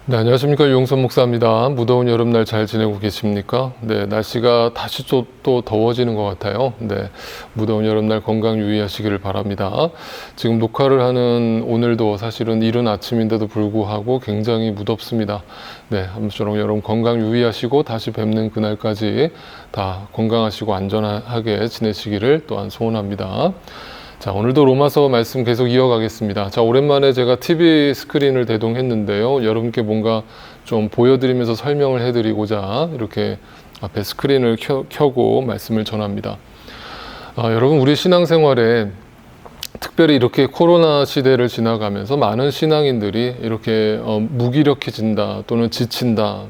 네, 안녕하십니까. 유용선 목사입니다. 무더운 여름날 잘 지내고 계십니까? 네, 날씨가 다시 또 더워지는 것 같아요. 네, 무더운 여름날 건강 유의하시기를 바랍니다. 지금 녹화를 하는 오늘도 사실은 이른 아침인데도 불구하고 굉장히 무덥습니다. 네, 아무쪼록 여러분 건강 유의하시고 다시 뵙는 그날까지 다 건강하시고 안전하게 지내시기를 또한 소원합니다. 자, 오늘도 로마서 말씀 계속 이어가겠습니다. 자, 오랜만에 제가 TV 스크린을 대동했는데요. 여러분께 뭔가 좀 보여드리면서 설명을 해드리고자 이렇게 앞에 스크린을 켜고 말씀을 전합니다. 여러분, 우리 신앙생활에 특별히 이렇게 코로나 시대를 지나가면서 많은 신앙인들이 이렇게 무기력해진다 또는 지친다.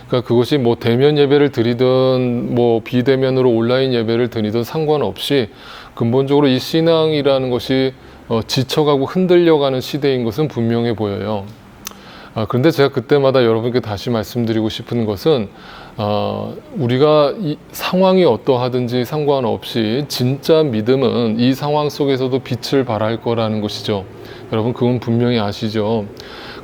그러니까 그것이 뭐 대면 예배를 드리든 뭐 비대면으로 온라인 예배를 드리든 상관없이 근본적으로 이 신앙이라는 것이 지쳐가고 흔들려가는 시대인 것은 분명해 보여요. 그런데 제가 그때마다 여러분께 다시 말씀드리고 싶은 것은 우리가 이 상황이 어떠하든지 상관없이 진짜 믿음은 이 상황 속에서도 빛을 발할 거라는 것이죠. 여러분 그건 분명히 아시죠?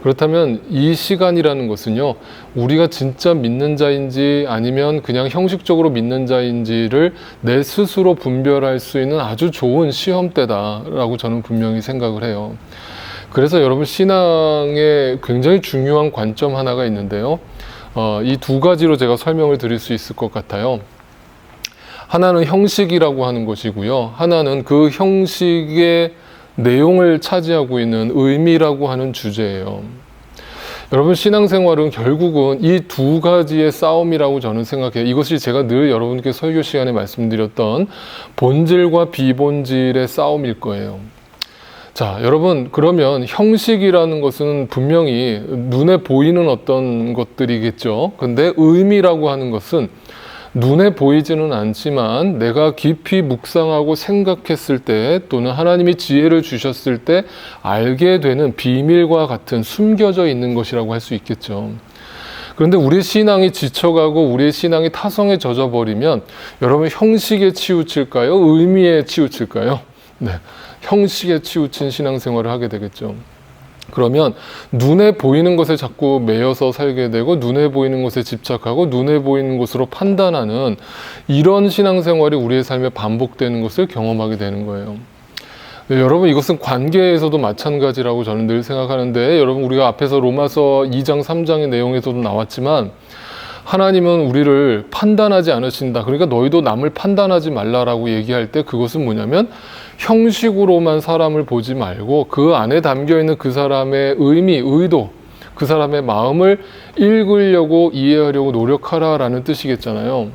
그렇다면 이 시간이라는 것은요, 우리가 진짜 믿는 자인지 아니면 그냥 형식적으로 믿는 자인지를 내 스스로 분별할 수 있는 아주 좋은 시험대다라고 저는 분명히 생각을 해요. 그래서 여러분 신앙에 굉장히 중요한 관점 하나가 있는데요. 이 두 가지로 제가 설명을 드릴 수 있을 것 같아요. 하나는 형식이라고 하는 것이고요. 하나는 그 형식의 내용을 차지하고 있는 의미라고 하는 주제예요. 여러분 신앙생활은 결국은 이 두 가지의 싸움이라고 저는 생각해요. 이것이 제가 늘 여러분께 설교 시간에 말씀드렸던 본질과 비본질의 싸움일 거예요. 자, 여러분 그러면 형식이라는 것은 분명히 눈에 보이는 어떤 것들이겠죠. 근데 의미라고 하는 것은 눈에 보이지는 않지만 내가 깊이 묵상하고 생각했을 때 또는 하나님이 지혜를 주셨을 때 알게 되는 비밀과 같은 숨겨져 있는 것이라고 할 수 있겠죠. 그런데 우리 신앙이 지쳐가고 우리의 신앙이 타성에 젖어버리면 여러분 형식에 치우칠까요? 의미에 치우칠까요? 네, 형식에 치우친 신앙생활을 하게 되겠죠. 그러면 눈에 보이는 것에 자꾸 매여서 살게 되고 눈에 보이는 것에 집착하고 눈에 보이는 것으로 판단하는 이런 신앙생활이 우리의 삶에 반복되는 것을 경험하게 되는 거예요. 네, 여러분 이것은 관계에서도 마찬가지라고 저는 늘 생각하는데 여러분 우리가 앞에서 로마서 2장 3장의 내용에서도 나왔지만 하나님은 우리를 판단하지 않으신다. 그러니까 너희도 남을 판단하지 말라라고 얘기할 때 그것은 뭐냐면 형식으로만 사람을 보지 말고 그 안에 담겨있는 그 사람의 의미, 의도, 그 사람의 마음을 읽으려고 이해하려고 노력하라라는 뜻이겠잖아요.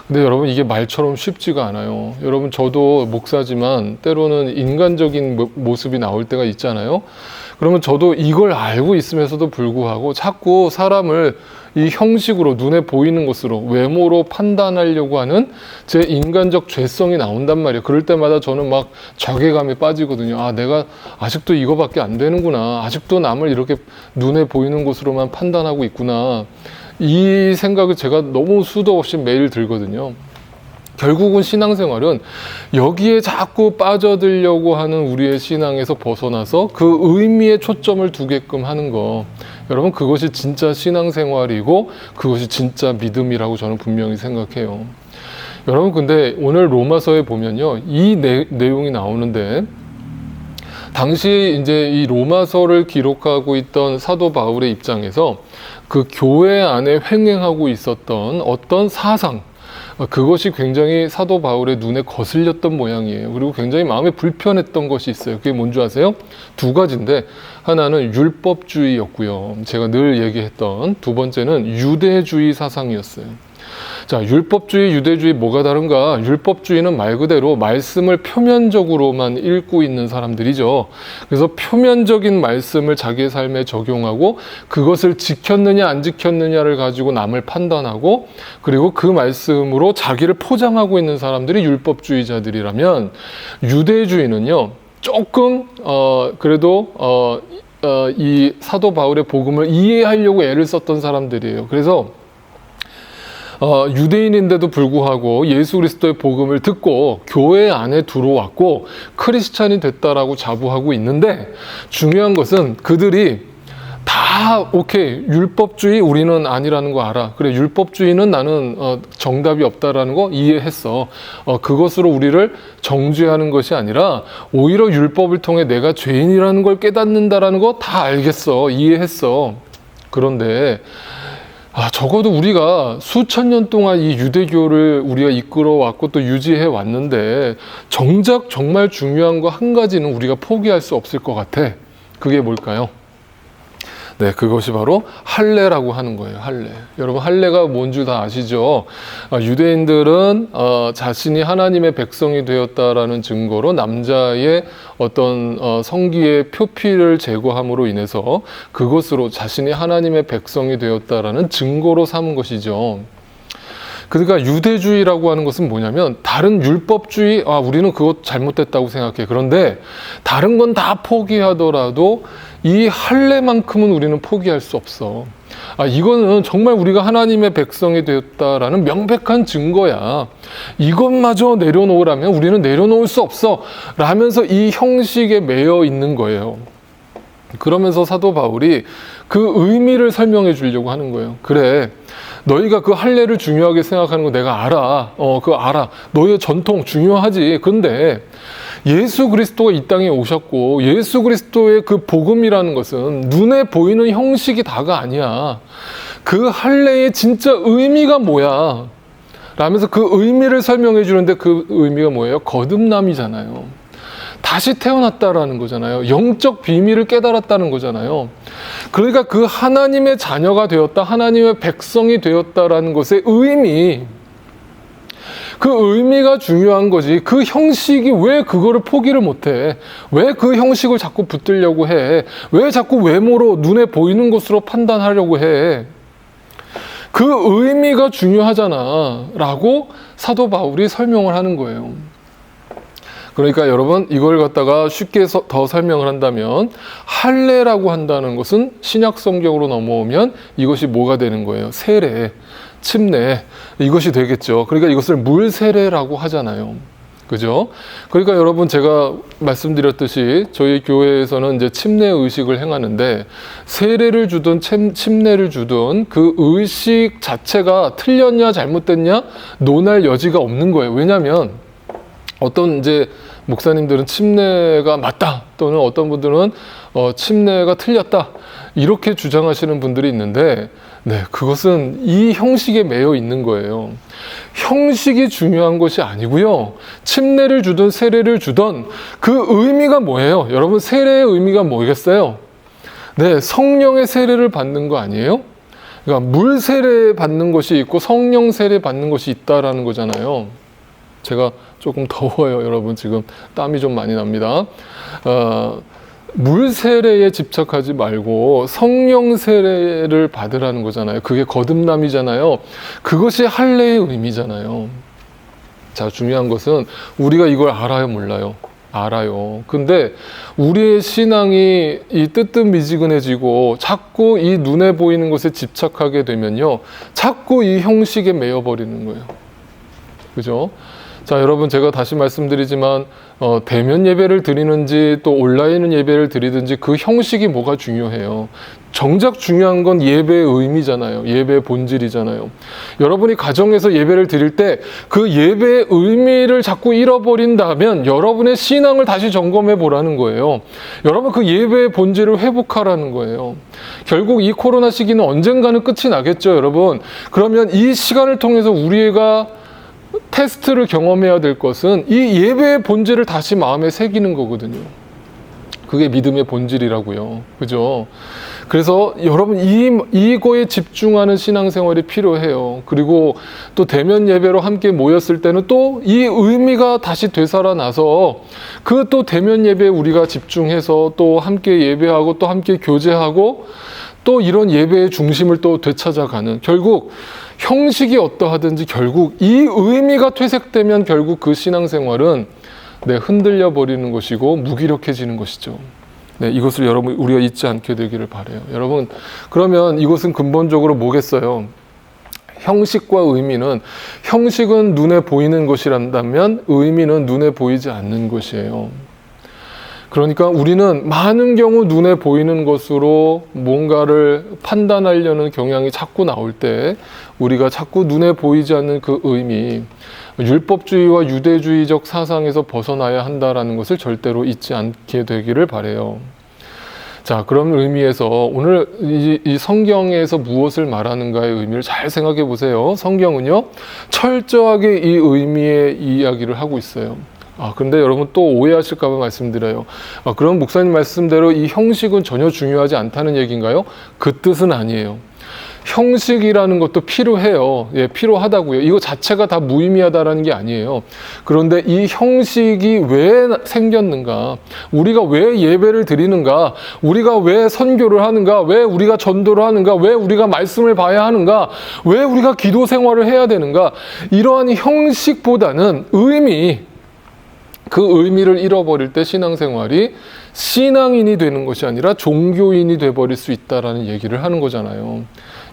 근데 여러분 이게 말처럼 쉽지가 않아요. 여러분 저도 목사지만 때로는 인간적인 모습이 나올 때가 있잖아요. 그러면 저도 이걸 알고 있으면서도 불구하고 자꾸 사람을 이 형식으로 눈에 보이는 것으로 외모로 판단하려고 하는 제 인간적 죄성이 나온단 말이에요. 그럴 때마다 저는 막 자괴감에 빠지거든요. 아, 내가 아직도 이거밖에 안 되는구나. 아직도 남을 이렇게 눈에 보이는 것으로만 판단하고 있구나. 이 생각을 제가 너무 수도 없이 매일 들거든요. 결국은 신앙생활은 여기에 자꾸 빠져들려고 하는 우리의 신앙에서 벗어나서 그 의미에 초점을 두게끔 하는 거. 여러분 그것이 진짜 신앙생활이고 그것이 진짜 믿음이라고 저는 분명히 생각해요. 여러분 근데 오늘 로마서에 보면요. 이 내용이 나오는데 당시 이제 이 로마서를 기록하고 있던 사도 바울의 입장에서 그 교회 안에 횡행하고 있었던 어떤 사상, 그것이 굉장히 사도 바울의 눈에 거슬렸던 모양이에요. 그리고 굉장히 마음에 불편했던 것이 있어요. 그게 뭔지 아세요? 두 가지인데 하나는 율법주의였고요. 제가 늘 얘기했던 두 번째는 유대주의 사상이었어요. 자, 율법주의, 유대주의 뭐가 다른가? 율법주의는 말 그대로 말씀을 표면적으로만 읽고 있는 사람들이죠. 그래서 표면적인 말씀을 자기의 삶에 적용하고 그것을 지켰느냐 안 지켰느냐를 가지고 남을 판단하고 그리고 그 말씀으로 자기를 포장하고 있는 사람들이 율법주의자들이라면 유대주의는요. 조금 그래도 이 사도 바울의 복음을 이해하려고 애를 썼던 사람들이에요. 그래서 유대인인데도 불구하고 예수 그리스도의 복음을 듣고 교회 안에 들어왔고 크리스찬이 됐다라고 자부하고 있는데, 중요한 것은 그들이 다 오케이, 율법주의 우리는 아니라는 거 알아. 그래, 율법주의는 나는 정답이 없다라는 거 이해했어. 그것으로 우리를 정죄하는 것이 아니라 오히려 율법을 통해 내가 죄인이라는 걸 깨닫는다라는 거 다 알겠어, 이해했어. 그런데 적어도 우리가 수천 년 동안 이 유대교를 우리가 이끌어왔고 또 유지해 왔는데, 정작 정말 중요한 거 한 가지는 우리가 포기할 수 없을 것 같아. 그게 뭘까요? 네, 그것이 바로 할례라고 하는 거예요. 할례. 여러분, 할례가 뭔 줄 다 아시죠? 유대인들은 자신이 하나님의 백성이 되었다라는 증거로 남자의 어떤 성기의 표피를 제거함으로 인해서 그것으로 자신이 하나님의 백성이 되었다라는 증거로 삼은 것이죠. 그러니까 유대주의라고 하는 것은 뭐냐면, 다른 율법주의, 우리는 그것 잘못됐다고 생각해. 그런데 다른 건 다 포기하더라도 이 할례만큼은 우리는 포기할 수 없어. 이거는 정말 우리가 하나님의 백성이 되었다라는 명백한 증거야. 이것마저 내려놓으라면 우리는 내려놓을 수 없어. 라면서 이 형식에 매여 있는 거예요. 그러면서 사도 바울이 그 의미를 설명해 주려고 하는 거예요. 그래, 너희가 그 할례를 중요하게 생각하는 거 내가 알아. 그거 알아. 너희의 전통 중요하지. 근데 예수 그리스도가 이 땅에 오셨고 예수 그리스도의 그 복음이라는 것은 눈에 보이는 형식이 다가 아니야. 그 할례의 진짜 의미가 뭐야? 라면서 그 의미를 설명해 주는데, 그 의미가 뭐예요? 거듭남이잖아요. 다시 태어났다라는 거잖아요. 영적 비밀을 깨달았다는 거잖아요. 그러니까 그 하나님의 자녀가 되었다, 하나님의 백성이 되었다라는 것의 의미, 그 의미가 중요한 거지. 그 형식이 왜 그거를 포기를 못해? 왜 그 형식을 자꾸 붙들려고 해? 왜 자꾸 외모로 눈에 보이는 것으로 판단하려고 해? 그 의미가 중요하잖아 라고 사도 바울이 설명을 하는 거예요. 그러니까 여러분, 이걸 갖다가 쉽게 더 설명을 한다면, 할례라고 한다는 것은 신약 성경으로 넘어오면 이것이 뭐가 되는 거예요? 세례, 침례, 이것이 되겠죠. 그러니까 이것을 물 세례라고 하잖아요. 그죠? 그러니까 여러분, 제가 말씀드렸듯이 저희 교회에서는 이제 침례 의식을 행하는데, 세례를 주든 침례를 주든 그 의식 자체가 틀렸냐 잘못됐냐 논할 여지가 없는 거예요. 왜냐하면 어떤 이제 목사님들은 침례가 맞다, 또는 어떤 분들은 침례가 틀렸다, 이렇게 주장하시는 분들이 있는데, 네, 그것은 이 형식에 매여 있는 거예요. 형식이 중요한 것이 아니고요. 침례를 주든 세례를 주든 그 의미가 뭐예요? 여러분, 세례의 의미가 뭐겠어요? 네, 성령의 세례를 받는 거 아니에요? 그러니까 물 세례 받는 것이 있고 성령 세례 받는 것이 있다라는 거잖아요. 제가 조금 더워요, 여러분. 지금 땀이 좀 많이 납니다. 물 세례에 집착하지 말고 성령 세례를 받으라는 거잖아요. 그게 거듭남이잖아요. 그것이 할례의 의미잖아요. 자, 중요한 것은 우리가 이걸 알아요, 몰라요? 알아요. 근데 우리의 신앙이 이 뜨뜻미지근해지고 자꾸 이 눈에 보이는 것에 집착하게 되면요, 자꾸 이 형식에 매여버리는 거예요. 그죠? 자, 여러분, 제가 다시 말씀드리지만 대면 예배를 드리는지 또 온라인 예배를 드리든지 그 형식이 뭐가 중요해요? 정작 중요한 건 예배의 의미잖아요. 예배의 본질이잖아요. 여러분이 가정에서 예배를 드릴 때 그 예배의 의미를 자꾸 잃어버린다면 여러분의 신앙을 다시 점검해 보라는 거예요. 여러분, 그 예배의 본질을 회복하라는 거예요. 결국 이 코로나 시기는 언젠가는 끝이 나겠죠, 여러분. 그러면 이 시간을 통해서 우리가 테스트를 경험해야 될 것은 이 예배의 본질을 다시 마음에 새기는 거거든요. 그게 믿음의 본질이라고요. 그죠? 그래서 여러분, 이거에 집중하는 신앙생활이 필요해요. 그리고 또 대면 예배로 함께 모였을 때는 또 이 의미가 다시 되살아나서 그 또 대면 예배에 우리가 집중해서 또 함께 예배하고 또 함께 교제하고 또 이런 예배의 중심을 또 되찾아가는, 결국 형식이 어떠하든지 결국 이 의미가 퇴색되면 결국 그 신앙생활은 흔들려 버리는 것이고 무기력해지는 것이죠. 네, 이것을 여러분, 우리가 잊지 않게 되기를 바라요. 여러분, 그러면 이것은 근본적으로 뭐겠어요? 형식과 의미는, 형식은 눈에 보이는 것이란다면 의미는 눈에 보이지 않는 것이에요. 그러니까 우리는 많은 경우 눈에 보이는 것으로 뭔가를 판단하려는 경향이 자꾸 나올 때 우리가 자꾸 눈에 보이지 않는 그 의미, 율법주의와 유대주의적 사상에서 벗어나야 한다는 것을 절대로 잊지 않게 되기를 바라요. 자, 그런 의미에서 오늘 이 성경에서 무엇을 말하는가의 의미를 잘 생각해 보세요. 성경은요, 철저하게 이 의미의 이야기를 하고 있어요. 근데 여러분 또 오해하실까 봐 말씀드려요. 그럼 목사님 말씀대로 이 형식은 전혀 중요하지 않다는 얘기인가요? 그 뜻은 아니에요. 형식이라는 것도 필요해요. 예, 필요하다고요. 이거 자체가 다 무의미하다라는 게 아니에요. 그런데 이 형식이 왜 생겼는가? 우리가 왜 예배를 드리는가? 우리가 왜 선교를 하는가? 왜 우리가 전도를 하는가? 왜 우리가 말씀을 봐야 하는가? 왜 우리가 기도 생활을 해야 되는가? 이러한 형식보다는 의미, 그 의미를 잃어버릴 때 신앙생활이 신앙인이 되는 것이 아니라 종교인이 돼버릴 수 있다라는 얘기를 하는 거잖아요.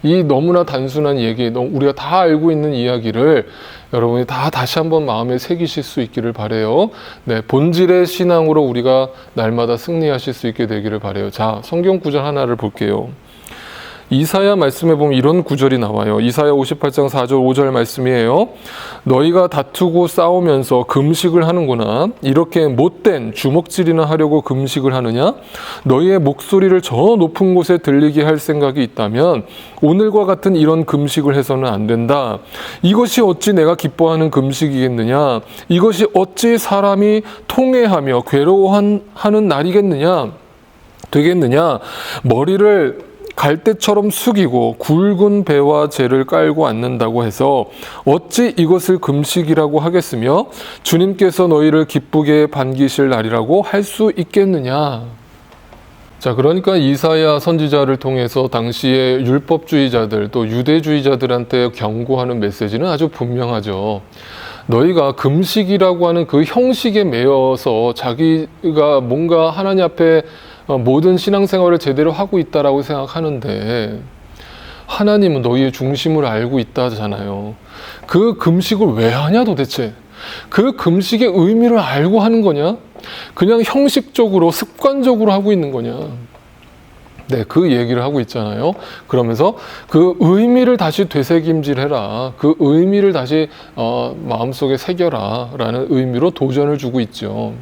이 너무나 단순한 얘기, 우리가 다 알고 있는 이야기를 여러분이 다 다시 한번 마음에 새기실 수 있기를 바라요. 네, 본질의 신앙으로 우리가 날마다 승리하실 수 있게 되기를 바라요. 자, 성경 구절 하나를 볼게요. 이사야 말씀에 보면 이런 구절이 나와요. 이사야 58장 4절 5절 말씀이에요. 너희가 다투고 싸우면서 금식을 하는구나. 이렇게 못된 주먹질이나 하려고 금식을 하느냐? 너희의 목소리를 저 높은 곳에 들리게 할 생각이 있다면 오늘과 같은 이런 금식을 해서는 안 된다. 이것이 어찌 내가 기뻐하는 금식이겠느냐? 이것이 어찌 사람이 통회하며 괴로워하는 날이겠느냐? 되겠느냐? 머리를 갈대처럼 숙이고 굵은 배와 재를 깔고 앉는다고 해서 어찌 이것을 금식이라고 하겠으며 주님께서 너희를 기쁘게 반기실 날이라고 할 수 있겠느냐. 자, 그러니까 이사야 선지자를 통해서 당시의 율법주의자들 또 유대주의자들한테 경고하는 메시지는 아주 분명하죠. 너희가 금식이라고 하는 그 형식에 매여서 자기가 뭔가 하나님 앞에 모든 신앙생활을 제대로 하고 있다라고 생각하는데 하나님은 너희의 중심을 알고 있다잖아요. 그 금식을 왜 하냐 도대체? 그 금식의 의미를 알고 하는 거냐? 그냥 형식적으로 습관적으로 하고 있는 거냐? 네, 그 얘기를 하고 있잖아요. 그러면서 그 의미를 다시 되새김질해라. 그 의미를 다시 마음속에 새겨라 라는 의미로 도전을 주고 있죠.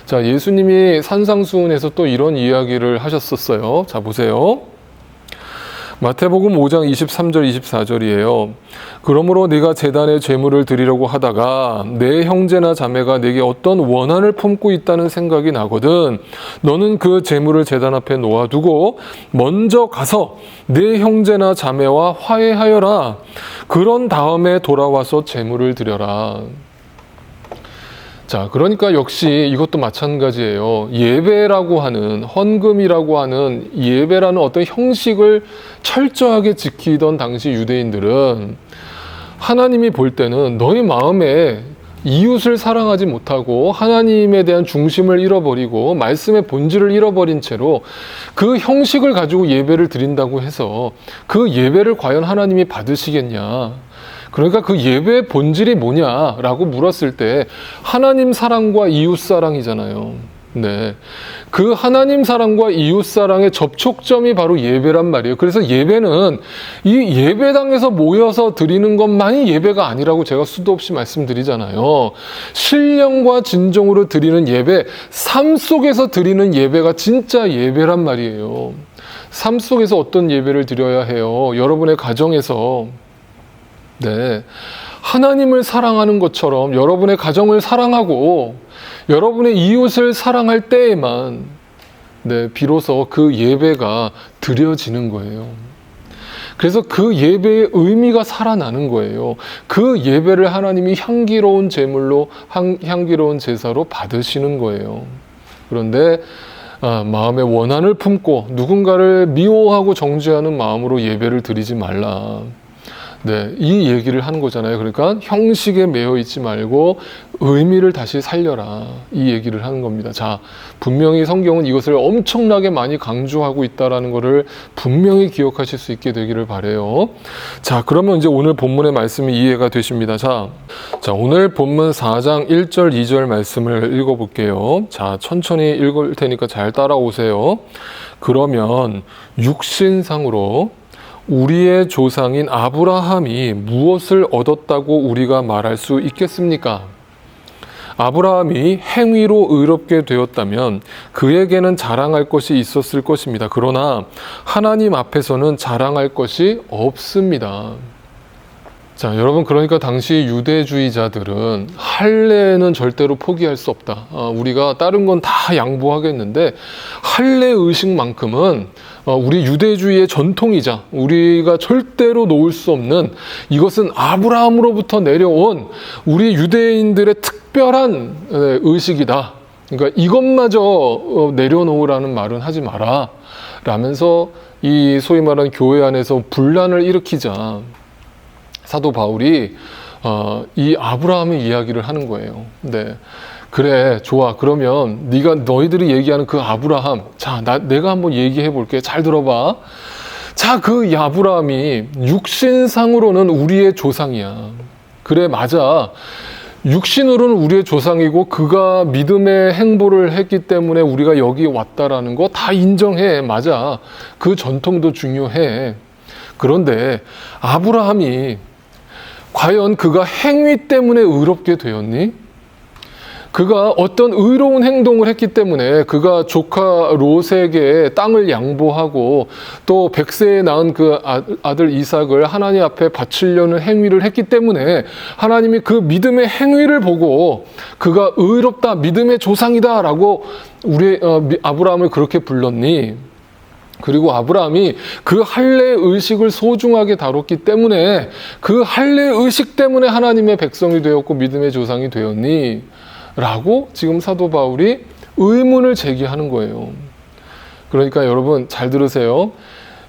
자, 예수님이 산상수훈에서 또 이런 이야기를 하셨었어요. 자, 보세요. 마태복음 5장 23절 24절이에요. 그러므로 네가 제단에 제물을 드리려고 하다가 내 형제나 자매가 네게 어떤 원한을 품고 있다는 생각이 나거든 너는 그 제물을 제단 앞에 놓아두고 먼저 가서 네 형제나 자매와 화해하여라. 그런 다음에 돌아와서 제물을 드려라. 자, 그러니까 역시 이것도 마찬가지예요. 예배라고 하는, 헌금이라고 하는 예배라는 어떤 형식을 철저하게 지키던 당시 유대인들은 하나님이 볼 때는 너희 마음에 이웃을 사랑하지 못하고 하나님에 대한 중심을 잃어버리고 말씀의 본질을 잃어버린 채로 그 형식을 가지고 예배를 드린다고 해서 그 예배를 과연 하나님이 받으시겠냐? 그러니까 그 예배의 본질이 뭐냐라고 물었을 때 하나님 사랑과 이웃 사랑이잖아요. 네, 그 하나님 사랑과 이웃 사랑의 접촉점이 바로 예배란 말이에요. 그래서 예배는 이 예배당에서 모여서 드리는 것만이 예배가 아니라고 제가 수도 없이 말씀드리잖아요. 신령과 진정으로 드리는 예배, 삶 속에서 드리는 예배가 진짜 예배란 말이에요. 삶 속에서 어떤 예배를 드려야 해요? 여러분의 가정에서 네, 하나님을 사랑하는 것처럼 여러분의 가정을 사랑하고 여러분의 이웃을 사랑할 때에만 네, 비로소 그 예배가 드려지는 거예요. 그래서 그 예배의 의미가 살아나는 거예요. 그 예배를 하나님이 향기로운 제물로 향기로운 제사로 받으시는 거예요. 그런데 마음에 원한을 품고 누군가를 미워하고 정죄하는 마음으로 예배를 드리지 말라. 네, 이 얘기를 하는 거잖아요. 그러니까 형식에 매여 있지 말고 의미를 다시 살려라. 이 얘기를 하는 겁니다. 자, 분명히 성경은 이것을 엄청나게 많이 강조하고 있다라는 것을 분명히 기억하실 수 있게 되기를 바라요. 자, 그러면 이제 오늘 본문의 말씀이 이해가 되십니다. 자, 오늘 본문 4장 1절, 2절 말씀을 읽어볼게요. 자, 천천히 읽을 테니까 잘 따라오세요. 그러면 육신상으로 우리의 조상인 아브라함이 무엇을 얻었다고 우리가 말할 수 있겠습니까? 아브라함이 행위로 의롭게 되었다면 그에게는 자랑할 것이 있었을 것입니다. 그러나 하나님 앞에서는 자랑할 것이 없습니다. 자, 여러분, 그러니까 당시 유대주의자들은 할례는 절대로 포기할 수 없다. 우리가 다른 건 다 양보하겠는데 할례 의식만큼은 우리 유대주의의 전통이자 우리가 절대로 놓을 수 없는, 이것은 아브라함으로부터 내려온 우리 유대인들의 특별한 의식이다. 그러니까 이것마저 내려놓으라는 말은 하지 마라 라면서 이 소위 말하는 교회 안에서 분란을 일으키자 사도 바울이 이 아브라함의 이야기를 하는 거예요. 네. 그래, 좋아. 그러면 너희들이 얘기하는 그 아브라함, 자, 내가 한번 얘기해 볼게. 잘 들어봐. 자, 그 아브라함이 육신상으로는 우리의 조상이야. 그래, 맞아. 육신으로는 우리의 조상이고 그가 믿음의 행보를 했기 때문에 우리가 여기 왔다라는 거 다 인정해. 맞아. 그 전통도 중요해. 그런데 아브라함이 과연 그가 행위 때문에 의롭게 되었니? 그가 어떤 의로운 행동을 했기 때문에 그가 조카 롯에게 땅을 양보하고 또 백세에 낳은 그 아들 이삭을 하나님 앞에 바치려는 행위를 했기 때문에 하나님이 그 믿음의 행위를 보고 그가 의롭다, 믿음의 조상이다 라고 우리 아브라함을 그렇게 불렀니? 그리고 아브라함이 그 할례 의식을 소중하게 다뤘기 때문에 그 할례 의식 때문에 하나님의 백성이 되었고 믿음의 조상이 되었니? 라고 지금 사도 바울이 의문을 제기하는 거예요. 그러니까 여러분 잘 들으세요.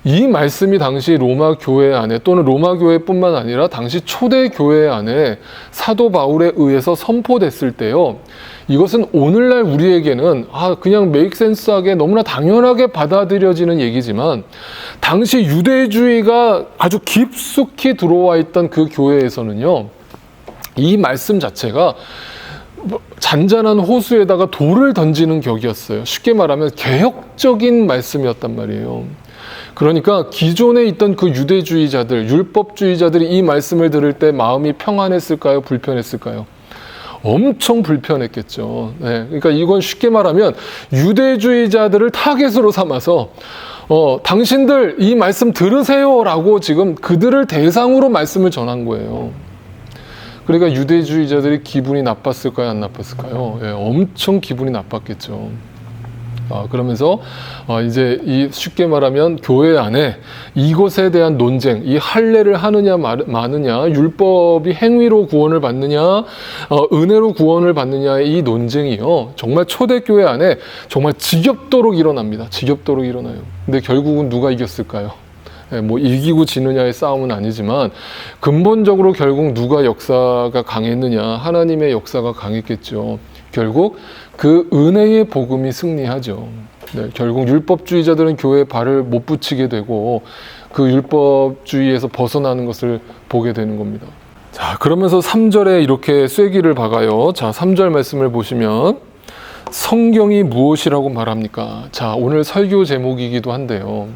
이 말씀이 당시 로마 교회 안에 또는 로마 교회뿐만 아니라 당시 초대 교회 안에 사도 바울에 의해서 선포됐을 때요. 이것은 오늘날 우리에게는 그냥 메이크센스하게 너무나 당연하게 받아들여지는 얘기지만 당시 유대주의가 아주 깊숙이 들어와 있던 그 교회에서는요. 이 말씀 자체가 잔잔한 호수에다가 돌을 던지는 격이었어요. 쉽게 말하면 개혁적인 말씀이었단 말이에요. 그러니까 기존에 있던 그 유대주의자들, 율법주의자들이 이 말씀을 들을 때 마음이 평안했을까요? 불편했을까요? 엄청 불편했겠죠. 네, 그러니까 이건 쉽게 말하면 유대주의자들을 타겟으로 삼아서 당신들 이 말씀 들으세요라고 지금 그들을 대상으로 말씀을 전한 거예요. 그러니까 유대주의자들이 기분이 나빴을까요? 안 나빴을까요? 예, 엄청 기분이 나빴겠죠. 그러면서 이제 쉽게 말하면 교회 안에 이것에 대한 논쟁, 이 할례를 하느냐 마느냐, 율법이 행위로 구원을 받느냐, 은혜로 구원을 받느냐의 이 논쟁이요. 정말 초대교회 안에 정말 지겹도록 일어납니다. 지겹도록 일어나요. 근데 결국은 누가 이겼을까요? 뭐 이기고 지느냐의 싸움은 아니지만 근본적으로 결국 누가 역사가 강했느냐, 하나님의 역사가 강했겠죠. 결국 그 은혜의 복음이 승리하죠. 네, 결국 율법주의자들은 교회에 발을 못 붙이게 되고 그 율법주의에서 벗어나는 것을 보게 되는 겁니다. 자, 그러면서 3절에 이렇게 쐐기를 박아요. 자, 3절 말씀을 보시면 성경이 무엇이라고 말합니까? 자, 오늘 설교 제목이기도 한데요.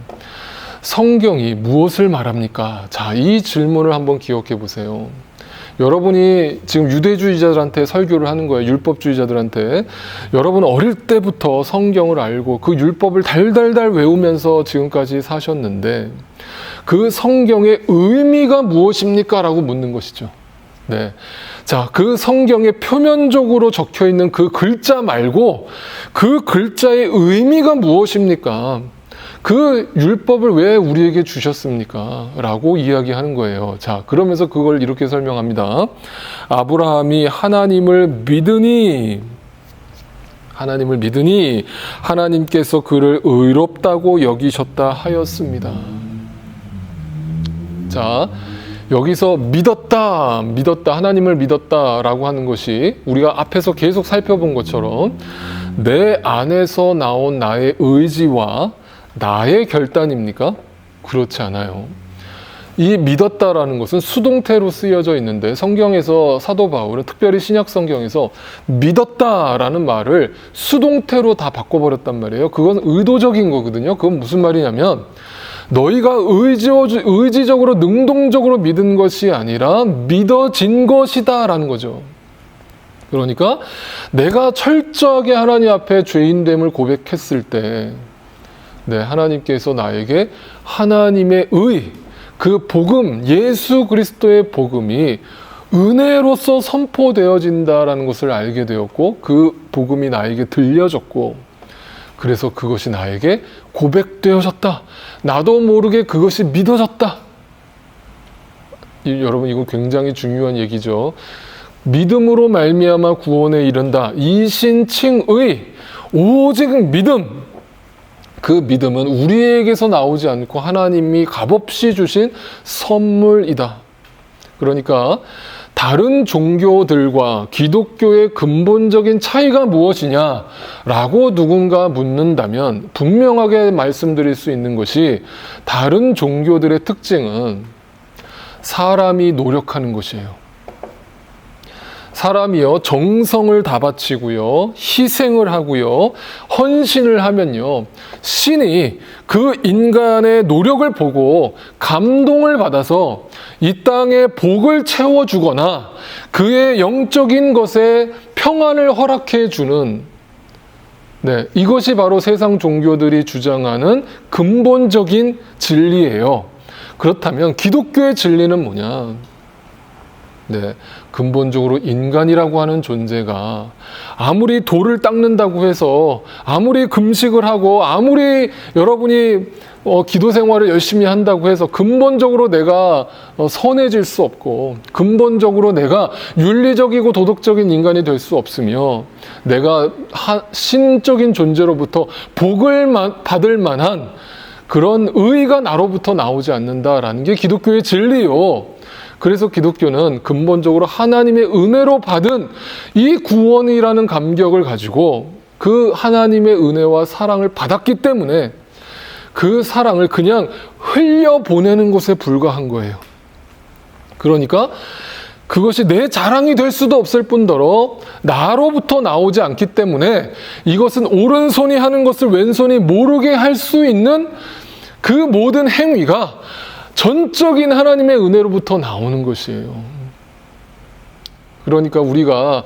성경이 무엇을 말합니까? 자, 이 질문을 한번 기억해 보세요. 여러분이 지금 유대주의자들한테 설교를 하는 거예요. 율법주의자들한테. 여러분 어릴 때부터 성경을 알고 그 율법을 달달달 외우면서 지금까지 사셨는데 그 성경의 의미가 무엇입니까? 라고 묻는 것이죠. 네. 자, 그 성경에 표면적으로 적혀 있는 그 글자 말고 그 글자의 의미가 무엇입니까? 그 율법을 왜 우리에게 주셨습니까? 라고 이야기하는 거예요. 자, 그러면서 그걸 이렇게 설명합니다. 아브라함이 하나님을 믿으니 하나님께서 그를 의롭다고 여기셨다 하였습니다. 자, 여기서 믿었다, 하나님을 믿었다라고 하는 것이 우리가 앞에서 계속 살펴본 것처럼 내 안에서 나온 나의 의지와 나의 결단입니까? 그렇지 않아요. 이 믿었다라는 것은 수동태로 쓰여져 있는데 성경에서 사도 바울은 특별히 신약 성경에서 믿었다라는 말을 수동태로 다 바꿔버렸단 말이에요. 그건 의도적인 거거든요. 그건 무슨 말이냐면 너희가 의지적으로 능동적으로 믿은 것이 아니라 믿어진 것이다라는 거죠. 그러니까 내가 철저하게 하나님 앞에 죄인됨을 고백했을 때 하나님께서 나에게 하나님의 그 복음, 예수 그리스도의 복음이 은혜로서 선포되어진다라는 것을 알게 되었고 그 복음이 나에게 들려졌고 그래서 그것이 나에게 고백되어졌다. 나도 모르게 그것이 믿어졌다. 여러분 이건 굉장히 중요한 얘기죠. 믿음으로 말미암아 구원에 이른다. 이신칭의 오직 믿음. 그 믿음은 우리에게서 나오지 않고 하나님이 값없이 주신 선물이다. 그러니까 다른 종교들과 기독교의 근본적인 차이가 무엇이냐라고 누군가 묻는다면 분명하게 말씀드릴 수 있는 것이 다른 종교들의 특징은 사람이 노력하는 것이에요. 사람이요 정성을 다 바치고요 희생을 하고요 헌신을 하면요 신이 그 인간의 노력을 보고 감동을 받아서 이 땅에 복을 채워주거나 그의 영적인 것에 평안을 허락해 주는 이것이 바로 세상 종교들이 주장하는 근본적인 진리예요. 그렇다면 기독교의 진리는 뭐냐? 근본적으로 인간이라고 하는 존재가 아무리 돌을 닦는다고 해서 아무리 금식을 하고 아무리 여러분이 기도 생활을 열심히 한다고 해서 근본적으로 내가 선해질 수 없고 근본적으로 내가 윤리적이고 도덕적인 인간이 될 수 없으며 내가 신적인 존재로부터 복을 받을 만한 그런 의의가 나로부터 나오지 않는다라는 게 기독교의 진리요. 그래서 기독교는 근본적으로 하나님의 은혜로 받은 이 구원이라는 감격을 가지고 그 하나님의 은혜와 사랑을 받았기 때문에 그 사랑을 그냥 흘려보내는 것에 불과한 거예요. 그러니까 그것이 내 자랑이 될 수도 없을 뿐더러 나로부터 나오지 않기 때문에 이것은 오른손이 하는 것을 왼손이 모르게 할 수 있는 그 모든 행위가 전적인 하나님의 은혜로부터 나오는 것이에요. 그러니까 우리가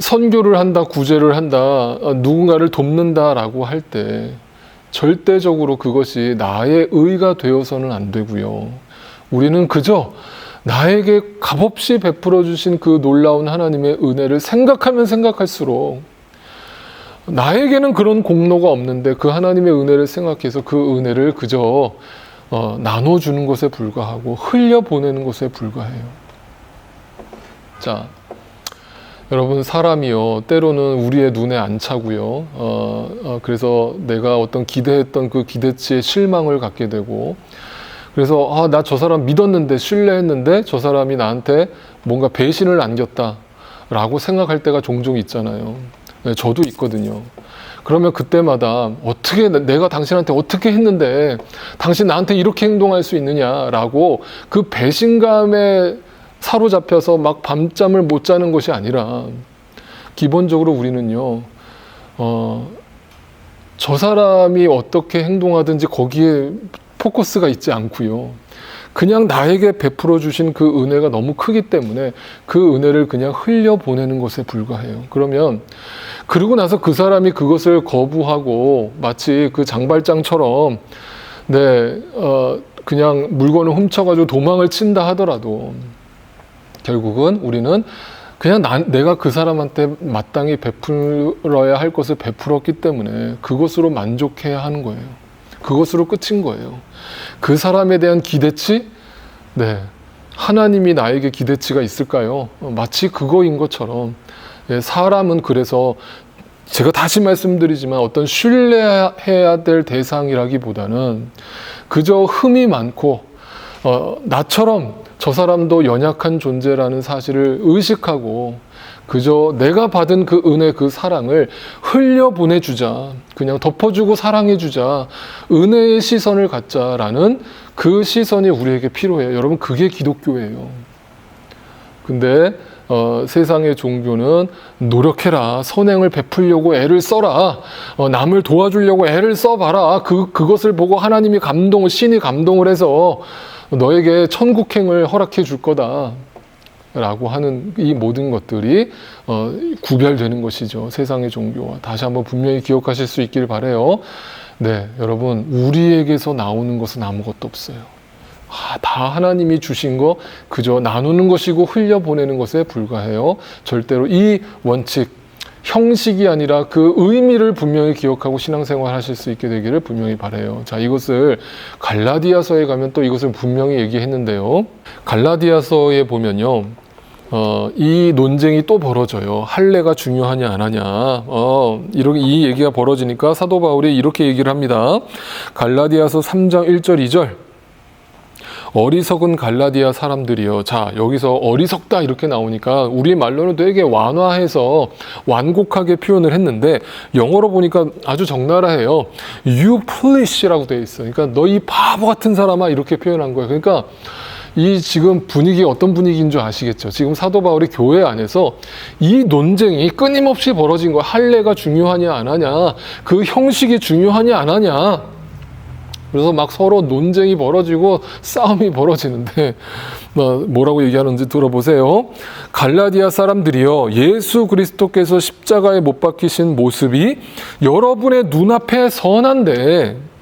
선교를 한다, 구제를 한다, 누군가를 돕는다라고 할 때 절대적으로 그것이 나의 의가 되어서는 안 되고요. 우리는 그저 나에게 값없이 베풀어 주신 그 놀라운 하나님의 은혜를 생각하면 생각할수록 나에게는 그런 공로가 없는데 그 하나님의 은혜를 생각해서 그 은혜를 그저 나눠주는 것에 불과하고 흘려보내는 것에 불과해요. 자, 여러분 사람이요 때로는 우리의 눈에 안 차고요. 그래서 내가 어떤 기대했던 그 기대치에 실망을 갖게 되고 그래서 나 저 사람 믿었는데 신뢰했는데 저 사람이 나한테 뭔가 배신을 안겼다라고 생각할 때가 종종 있잖아요. 저도 있거든요. 그러면 그때마다 어떻게 내가 당신한테 어떻게 했는데 당신 나한테 이렇게 행동할 수 있느냐라고 그 배신감에 사로잡혀서 막 밤잠을 못 자는 것이 아니라 기본적으로 우리는요 저 사람이 어떻게 행동하든지 거기에 포커스가 있지 않고요 그냥 나에게 베풀어 주신 그 은혜가 너무 크기 때문에 그 은혜를 그냥 흘려보내는 것에 불과해요. 그러면 그러고 나서 그 사람이 그것을 거부하고 마치 그 장발장처럼 그냥 물건을 훔쳐가지고 도망을 친다 하더라도 결국은 우리는 그냥 내가 그 사람한테 마땅히 베풀어야 할 것을 베풀었기 때문에 그것으로 만족해야 하는 거예요. 그것으로 끝인 거예요. 그 사람에 대한 기대치? 하나님이 나에게 기대치가 있을까요? 마치 그거인 것처럼 사람은 그래서 제가 다시 말씀드리지만 어떤 신뢰해야 될 대상이라기보다는 그저 흠이 많고 나처럼 저 사람도 연약한 존재라는 사실을 의식하고 그저 내가 받은 그 은혜, 그 사랑을 흘려보내주자, 그냥 덮어주고 사랑해주자, 은혜의 시선을 갖자라는 그 시선이 우리에게 필요해요. 여러분, 그게 기독교예요. 근데 세상의 종교는 노력해라, 선행을 베풀려고 애를 써라, 남을 도와주려고 애를 써봐라, 그것을 보고 하나님이 신이 감동을 해서 너에게 천국행을 허락해 줄 거다 라고 하는 이 모든 것들이 구별되는 것이죠. 세상의 종교와. 다시 한번 분명히 기억하실 수 있길 바라요. 네, 여러분, 우리에게서 나오는 것은 아무것도 없어요. 다 하나님이 주신 거 그저 나누는 것이고 흘려보내는 것에 불과해요. 절대로 이 원칙, 형식이 아니라 그 의미를 분명히 기억하고 신앙생활 하실 수 있게 되기를 분명히 바라요. 자, 이것을 갈라디아서에 가면 또 이것을 분명히 얘기했는데요. 갈라디아서에 보면요. 이 논쟁이 또 벌어져요. 할례가 중요하냐 안 하냐. 이렇게 이 얘기가 벌어지니까 사도 바울이 이렇게 얘기를 합니다. 갈라디아서 3장 1절 2절. 어리석은 갈라디아 사람들이요. 자, 여기서 어리석다 이렇게 나오니까 우리 말로는 되게 완화해서 완곡하게 표현을 했는데 영어로 보니까 아주 적나라해요. You foolish라고 되어 있어요. 그러니까 너 이 바보 같은 사람아 이렇게 표현한 거예요. 그러니까 이 지금 분위기 어떤 분위기인 줄 아시겠죠? 지금 사도 바울이 교회 안에서 이 논쟁이 끊임없이 벌어진 거예요. 할례가 중요하냐 안 하냐, 그 형식이 중요하냐 안 하냐. 그래서 막 서로 논쟁이 벌어지고 싸움이 벌어지는데 뭐라고 얘기하는지 들어보세요. 갈라디아 사람들이요, 예수 그리스도께서 십자가에 못 박히신 모습이 여러분의 눈앞에 선한데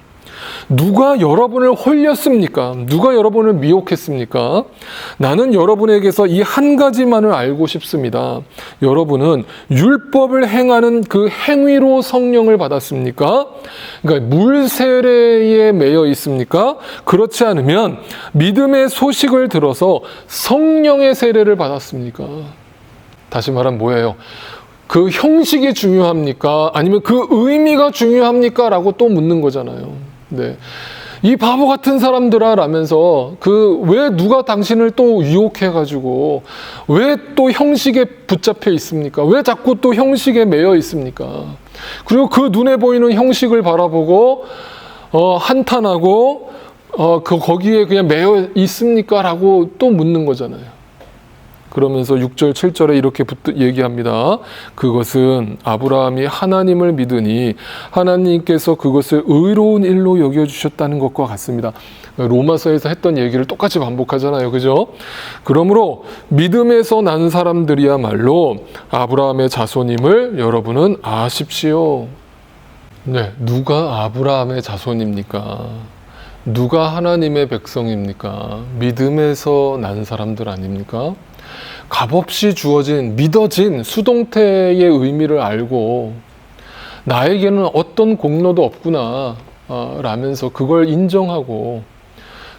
누가 여러분을 홀렸습니까? 누가 여러분을 미혹했습니까? 나는 여러분에게서 이 한 가지만을 알고 싶습니다. 여러분은 율법을 행하는 그 행위로 성령을 받았습니까? 그러니까 물 세례에 매여 있습니까? 그렇지 않으면 믿음의 소식을 들어서 성령의 세례를 받았습니까? 다시 말하면 뭐예요? 그 형식이 중요합니까? 아니면 그 의미가 중요합니까? 라고 또 묻는 거잖아요. 네. 이 바보 같은 사람들아 라면서 왜 누가 당신을 또 유혹해가지고 왜 또 형식에 붙잡혀 있습니까? 왜 자꾸 또 형식에 매여 있습니까? 그리고 그 눈에 보이는 형식을 바라보고 한탄하고 거기에 그냥 매여 있습니까? 라고 또 묻는 거잖아요. 그러면서 6절, 7절에 이렇게 얘기합니다. 그것은 아브라함이 하나님을 믿으니 하나님께서 그것을 의로운 일로 여겨주셨다는 것과 같습니다. 로마서에서 했던 얘기를 똑같이 반복하잖아요. 그죠? 그러므로 믿음에서 난 사람들이야말로 아브라함의 자손임을 여러분은 아십시오. 네, 누가 아브라함의 자손입니까? 누가 하나님의 백성입니까? 믿음에서 난 사람들 아닙니까? 값없이 주어진, 믿어진 수동태의 의미를 알고 나에게는 어떤 공로도 없구나 라면서 그걸 인정하고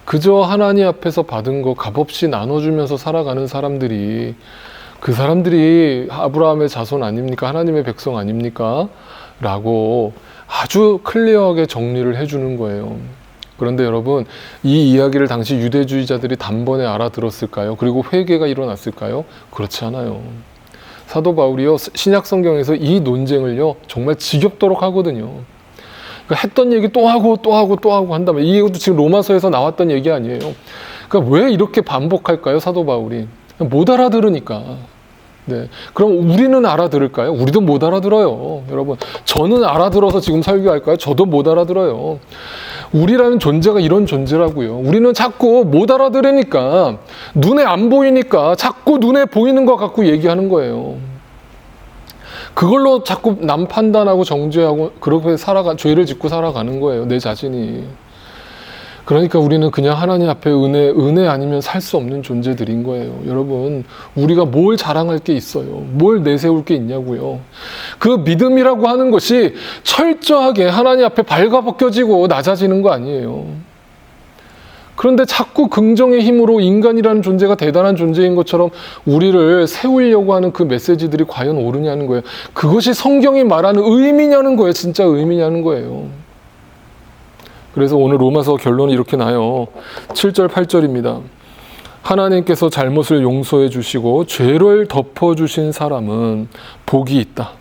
그저 하나님 앞에서 받은 거 값없이 나눠주면서 살아가는 사람들이, 그 사람들이 아브라함의 자손 아닙니까? 하나님의 백성 아닙니까? 라고 아주 클리어하게 정리를 해주는 거예요. 그런데 여러분, 이 이야기를 당시 유대주의자들이 단번에 알아들었을까요? 그리고 회개가 일어났을까요? 그렇지 않아요. 사도 바울이요, 신약 성경에서 이 논쟁을요 정말 지겹도록 하거든요. 그러니까 했던 얘기 또 하고 또 하고 또 하고 한다면, 이것도 지금 로마서에서 나왔던 얘기 아니에요. 그러니까 왜 이렇게 반복할까요? 사도 바울이 못 알아들으니까. 네. 그럼 우리는 알아들을까요? 우리도 못 알아들어요. 여러분, 저는 알아들어서 지금 설교할까요? 저도 못 알아들어요. 우리라는 존재가 이런 존재라고요. 우리는 자꾸 못 알아들으니까, 눈에 안 보이니까 자꾸 눈에 보이는 것 갖고 얘기하는 거예요. 그걸로 자꾸 남 판단하고 정죄하고 그렇게 죄를 짓고 살아가는 거예요. 내 자신이. 그러니까 우리는 그냥 하나님 앞에 은혜 아니면 살 수 없는 존재들인 거예요. 여러분, 우리가 뭘 자랑할 게 있어요? 뭘 내세울 게 있냐고요. 그 믿음이라고 하는 것이 철저하게 하나님 앞에 발가벗겨지고 낮아지는 거 아니에요. 그런데 자꾸 긍정의 힘으로 인간이라는 존재가 대단한 존재인 것처럼 우리를 세우려고 하는 그 메시지들이 과연 옳으냐는 거예요. 그것이 성경이 말하는 의미냐는 거예요. 진짜 의미냐는 거예요. 그래서 오늘 로마서 결론이 이렇게 나요. 7절 8절입니다. 하나님께서 잘못을 용서해 주시고 죄를 덮어 주신 사람은 복이 있다.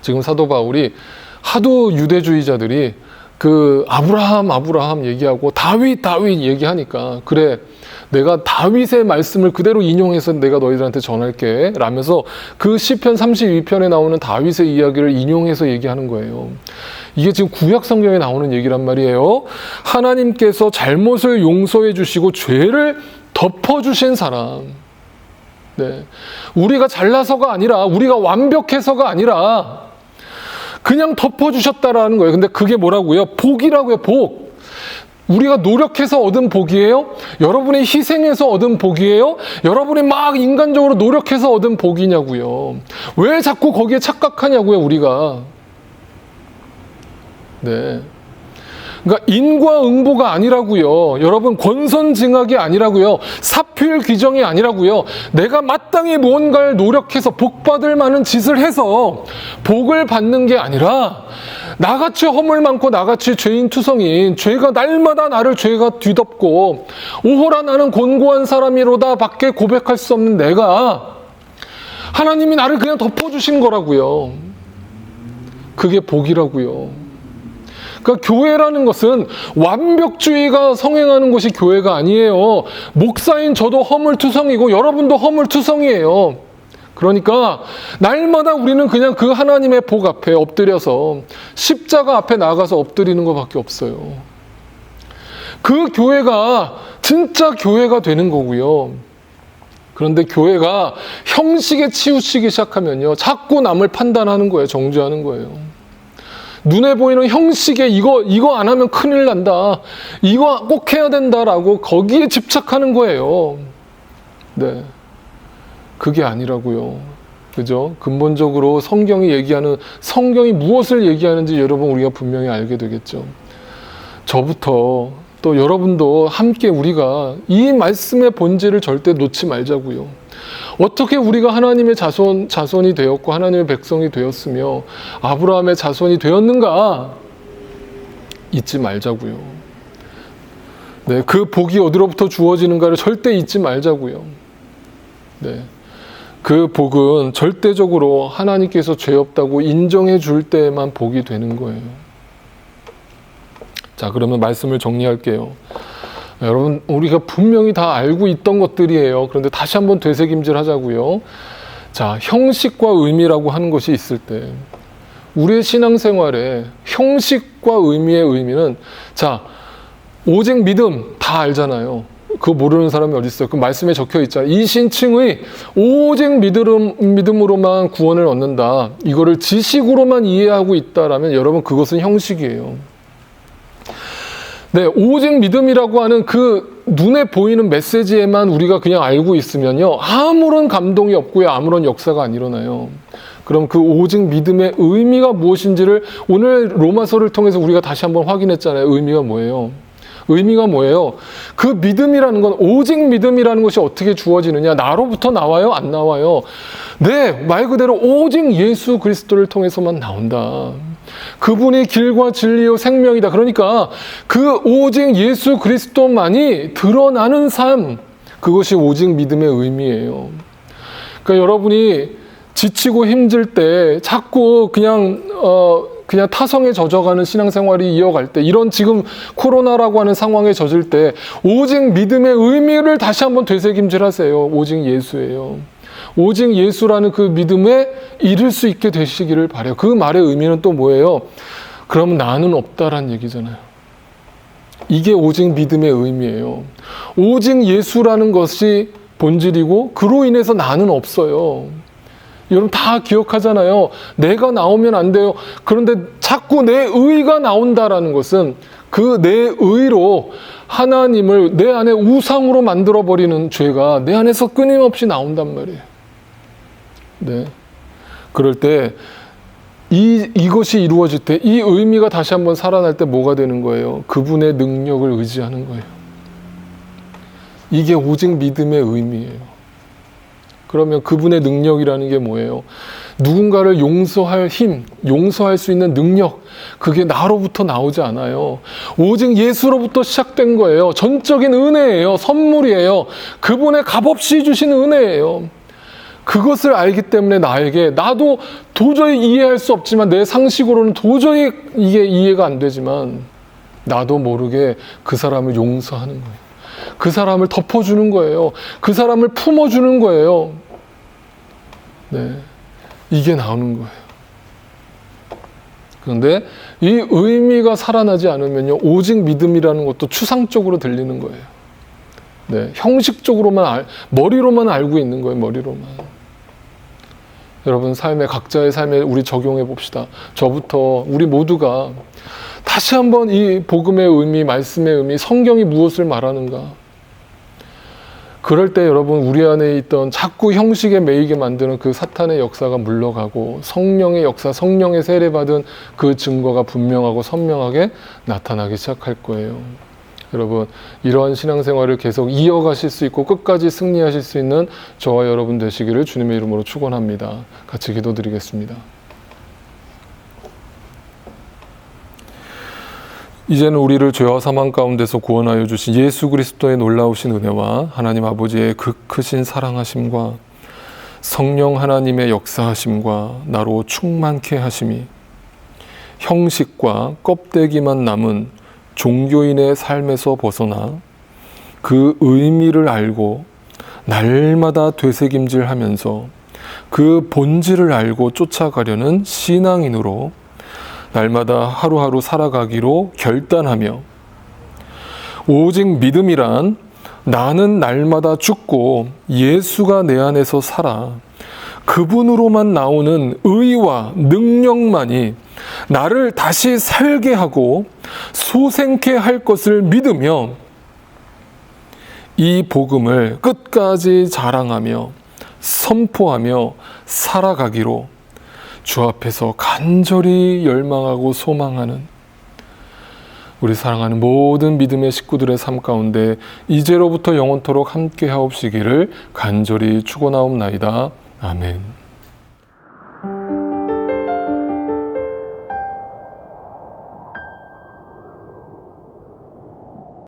지금 사도 바울이 하도 유대주의자들이 그 아브라함 얘기하고 다윗 얘기하니까, 그래 내가 다윗의 말씀을 그대로 인용해서 내가 너희들한테 전할게 라면서 그 시편 32편에 나오는 다윗의 이야기를 인용해서 얘기하는 거예요. 이게 지금 구약 성경에 나오는 얘기란 말이에요. 하나님께서 잘못을 용서해 주시고 죄를 덮어 주신 사람. 네. 우리가 잘나서가 아니라, 우리가 완벽해서가 아니라 그냥 덮어주셨다라는 거예요. 근데 그게 뭐라고요? 복이라고요, 복. 우리가 노력해서 얻은 복이에요? 여러분이 희생해서 얻은 복이에요? 여러분이 막 인간적으로 노력해서 얻은 복이냐고요. 왜 자꾸 거기에 착각하냐고요, 우리가. 네. 그러니까 인과응보가 아니라고요. 여러분, 권선징악이 아니라고요. 사필귀정이 아니라고요. 내가 마땅히 무언가를 노력해서 복받을 만한 짓을 해서 복을 받는 게 아니라, 나같이 허물 많고 나같이 죄인 투성인, 죄가 날마다 나를 죄가 뒤덮고 오호라 나는 곤고한 사람이로다 밖에 고백할 수 없는 내가, 하나님이 나를 그냥 덮어주신 거라고요. 그게 복이라고요. 그러니까 교회라는 것은 완벽주의가 성행하는 것이 교회가 아니에요. 목사인 저도 허물투성이고 여러분도 허물투성이에요. 그러니까 날마다 우리는 그냥 그 하나님의 복 앞에 엎드려서 십자가 앞에 나가서 엎드리는 것밖에 없어요. 그 교회가 진짜 교회가 되는 거고요. 그런데 교회가 형식에 치우치기 시작하면요, 자꾸 남을 판단하는 거예요. 정죄하는 거예요. 눈에 보이는 형식에 이거 안 하면 큰일 난다, 이거 꼭 해야 된다라고 거기에 집착하는 거예요. 네, 그게 아니라고요. 그죠? 근본적으로 성경이 무엇을 얘기하는지 여러분 우리가 분명히 알게 되겠죠. 저부터 또 여러분도 함께 우리가 이 말씀의 본질을 절대 놓지 말자고요. 어떻게 우리가 하나님의 자손이 되었고 하나님의 백성이 되었으며 아브라함의 자손이 되었는가 잊지 말자고요. 네, 그 복이 어디로부터 주어지는가를 절대 잊지 말자고요. 네, 그 복은 절대적으로 하나님께서 죄 없다고 인정해 줄 때만 복이 되는 거예요. 자, 그러면 말씀을 정리할게요. 여러분, 우리가 분명히 다 알고 있던 것들이에요. 그런데 다시 한번 되새김질 하자고요. 자, 형식과 의미라고 하는 것이 있을 때, 우리의 신앙생활에 형식과 의미의 의미는, 자, 오직 믿음 다 알잖아요. 그거 모르는 사람이 어디 있어요? 그 말씀에 적혀 있잖아요. 이신칭의 오직 믿음으로만 구원을 얻는다. 이거를 지식으로만 이해하고 있다라면 여러분, 그것은 형식이에요. 네, 오직 믿음이라고 하는 그 눈에 보이는 메시지에만 우리가 그냥 알고 있으면요, 아무런 감동이 없고요, 아무런 역사가 안 일어나요. 그럼 그 오직 믿음의 의미가 무엇인지를 오늘 로마서를 통해서 우리가 다시 한번 확인했잖아요. 의미가 뭐예요? 의미가 뭐예요? 그 믿음이라는 건, 오직 믿음이라는 것이 어떻게 주어지느냐? 나로부터 나와요? 안 나와요? 네, 말 그대로 오직 예수 그리스도를 통해서만 나온다. 그분이 길과 진리요 생명이다. 그러니까 그 오직 예수 그리스도만이 드러나는 삶, 그것이 오직 믿음의 의미예요. 그러니까 여러분이 지치고 힘들 때 자꾸 그냥 타성에 젖어가는 신앙생활이 이어갈 때, 이런 지금 코로나라고 하는 상황에 젖을 때 오직 믿음의 의미를 다시 한번 되새김질하세요. 오직 예수예요. 오직 예수라는 그 믿음에 이를 수 있게 되시기를 바라요. 그 말의 의미는 또 뭐예요? 그럼 나는 없다란 얘기잖아요. 이게 오직 믿음의 의미예요. 오직 예수라는 것이 본질이고 그로 인해서 나는 없어요. 여러분 다 기억하잖아요. 내가 나오면 안 돼요. 그런데 자꾸 내 의가 나온다라는 것은 그 내 의로 하나님을 내 안에 우상으로 만들어버리는 죄가 내 안에서 끊임없이 나온단 말이에요. 네. 그럴 때 이것이 이루어질 때, 이 의미가 다시 한번 살아날 때 뭐가 되는 거예요? 그분의 능력을 의지하는 거예요. 이게 오직 믿음의 의미예요. 그러면 그분의 능력이라는 게 뭐예요? 누군가를 용서할 힘, 용서할 수 있는 능력, 그게 나로부터 나오지 않아요. 오직 예수로부터 시작된 거예요. 전적인 은혜예요. 선물이에요. 그분의 값없이 주신 은혜예요. 그것을 알기 때문에 나도 도저히 이해할 수 없지만, 내 상식으로는 도저히 이게 이해가 안 되지만, 나도 모르게 그 사람을 용서하는 거예요. 그 사람을 덮어주는 거예요. 그 사람을 품어주는 거예요. 네, 이게 나오는 거예요. 그런데 이 의미가 살아나지 않으면요, 오직 믿음이라는 것도 추상적으로 들리는 거예요. 네, 형식적으로만 머리로만 알고 있는 거예요. 머리로만. 여러분, 각자의 삶에 우리 적용해 봅시다. 저부터 우리 모두가 다시 한번 이 복음의 의미, 말씀의 의미, 성경이 무엇을 말하는가. 그럴 때 여러분, 우리 안에 있던 자꾸 형식에 매이게 만드는 그 사탄의 역사가 물러가고, 성령의 역사, 성령의 세례받은 그 증거가 분명하고 선명하게 나타나기 시작할 거예요. 여러분, 이러한 신앙생활을 계속 이어가실 수 있고 끝까지 승리하실 수 있는 저와 여러분 되시기를 주님의 이름으로 축원합니다. 같이 기도드리겠습니다. 이제는 우리를 죄와 사망 가운데서 구원하여 주신 예수 그리스도의 놀라우신 은혜와 하나님 아버지의 그 크신 사랑하심과 성령 하나님의 역사하심과 나로 충만케 하심이 형식과 껍데기만 남은 종교인의 삶에서 벗어나 그 의미를 알고 날마다 되새김질하면서 그 본질을 알고 쫓아가려는 신앙인으로 날마다 하루하루 살아가기로 결단하며, 오직 믿음이란 나는 날마다 죽고 예수가 내 안에서 살아 그분으로만 나오는 의와 능력만이 나를 다시 살게 하고 소생케 할 것을 믿으며, 이 복음을 끝까지 자랑하며 선포하며 살아가기로 주 앞에서 간절히 열망하고 소망하는 우리 사랑하는 모든 믿음의 식구들의 삶 가운데 이제로부터 영원토록 함께 하옵시기를 간절히 축원하옵나이다. 아멘.